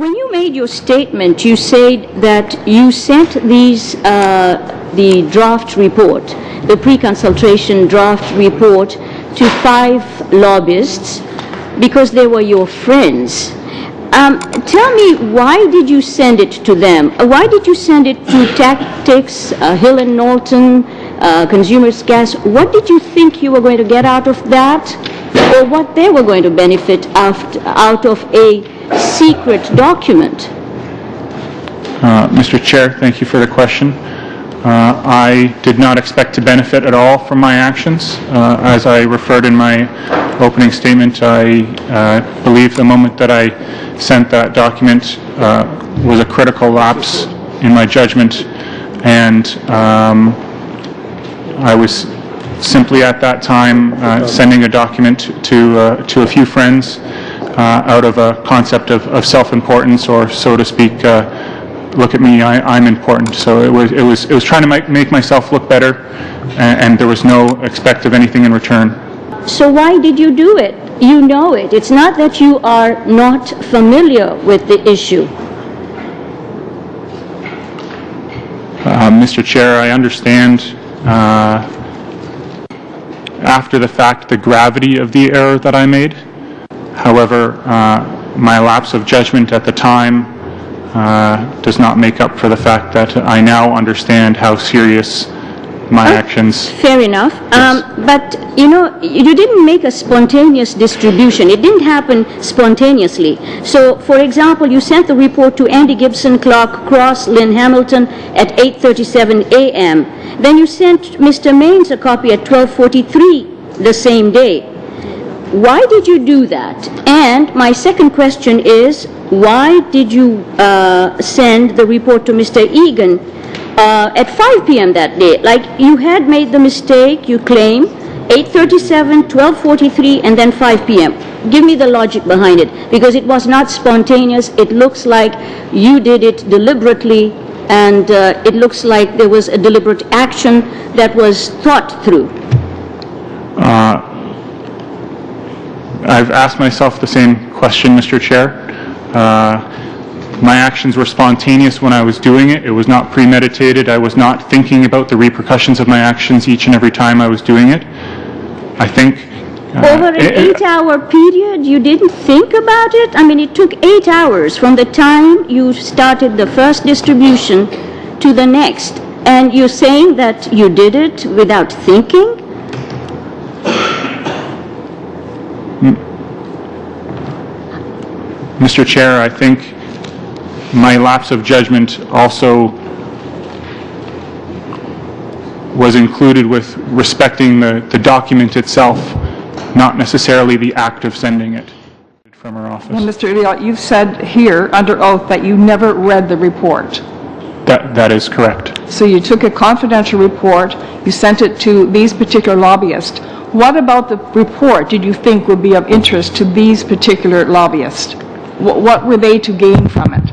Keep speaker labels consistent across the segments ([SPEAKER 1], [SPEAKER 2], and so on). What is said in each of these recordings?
[SPEAKER 1] When you made your statement, you said that you sent these, the draft report, the pre-consultation draft report, to 5 lobbyists because they were your friends. Tell me, why did you send it to them? Why did you send it to Tactics, Hill and Knowlton, Consumers Gas? What did you think you were going to get out of that, or what they were going to benefit out of a secret document?
[SPEAKER 2] Mr. Chair, thank you for the question. I did not expect to benefit at all from my actions. As I referred in my opening statement, I believe the moment that I sent that document was a critical lapse in my judgment, and I was simply at that time sending a document to a few friends out of a concept of self-importance, or so to speak, look at me, I'm important. So it was trying to make myself look better, and there was no expect of anything in return.
[SPEAKER 1] So why did you do it? You know it. It's not that you are not familiar with the issue.
[SPEAKER 2] Mr. Chair, I understand after the fact the gravity of the error that I made. However, my lapse of judgment at the time does not make up for the fact that I now understand how serious my actions.
[SPEAKER 1] Fair enough.
[SPEAKER 2] Yes.
[SPEAKER 1] But you know, you didn't make a spontaneous distribution. It didn't happen spontaneously. So, for example, you sent the report to Andy Gibson, Clark Cross, Lynn Hamilton at 8:37 a.m. Then you sent Mr. Maines a copy at 12:43 the same day. Why did you do that? And my second question is, why did you send the report to Mr. Egan at 5 p.m. that day? Like, you had made the mistake, you claim, 8:37, 12:43, and then 5 p.m. Give me the logic behind it, because it was not spontaneous. It looks like you did it deliberately, and it looks like there was a deliberate action that was thought through.
[SPEAKER 2] I've asked myself the same question, Mr. Chair. My actions were spontaneous when I was doing it. It was not premeditated. I was not thinking about the repercussions of my actions each and every time I was doing it. I think...
[SPEAKER 1] Over an 8-hour period, you didn't think about it? I mean, it took 8 hours from the time you started the first distribution to the next. And you're saying that you did it without thinking?
[SPEAKER 2] Mr. Chair, I think my lapse of judgment also was included with respecting the document itself, not necessarily the act of sending it from our office.
[SPEAKER 3] Well, Mr. Ullyatt, you've said here under oath that you never read the report.
[SPEAKER 2] That is correct.
[SPEAKER 3] So you took a confidential report, you sent it to these particular lobbyists. What about the report did you think would be of interest to these particular lobbyists? What were they to gain from it?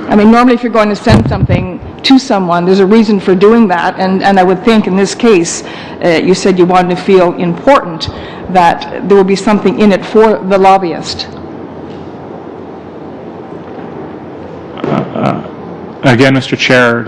[SPEAKER 3] I mean, normally if you're going to send something to someone, there's a reason for doing that, and I would think in this case, you said you wanted to feel important, that there would be something in it for the lobbyist.
[SPEAKER 2] Again, Mr. Chair,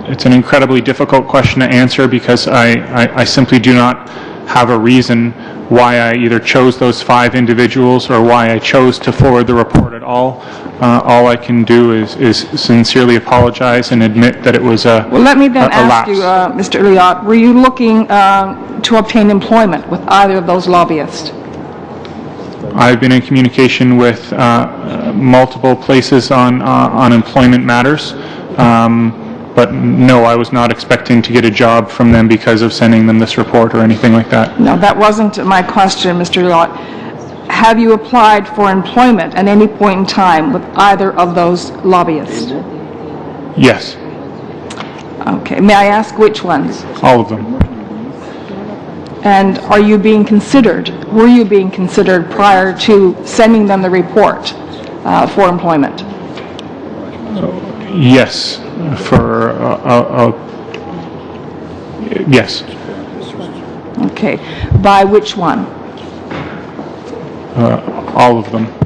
[SPEAKER 2] it's an incredibly difficult question to answer, because I simply do not have a reason why I either chose those 5 individuals or why I chose to forward the report at all. All I can do is sincerely apologize and admit that it was a
[SPEAKER 3] Well, let me then ask
[SPEAKER 2] lapse.
[SPEAKER 3] you, Mr. Ullyatt, were you looking to obtain employment with either of those lobbyists?
[SPEAKER 2] I've been in communication with multiple places on employment matters, but no, I was not expecting to get a job from them because of sending them this report or anything like that.
[SPEAKER 3] No, that wasn't my question, Mr. Ullyatt. Have you applied for employment at any point in time with either of those lobbyists?
[SPEAKER 2] Yes.
[SPEAKER 3] Okay. May I ask which ones?
[SPEAKER 2] All of them.
[SPEAKER 3] And are you being considered, were you being considered prior to sending them the report for employment?
[SPEAKER 2] Yes. Yes.
[SPEAKER 3] Okay. By which one?
[SPEAKER 2] all of them.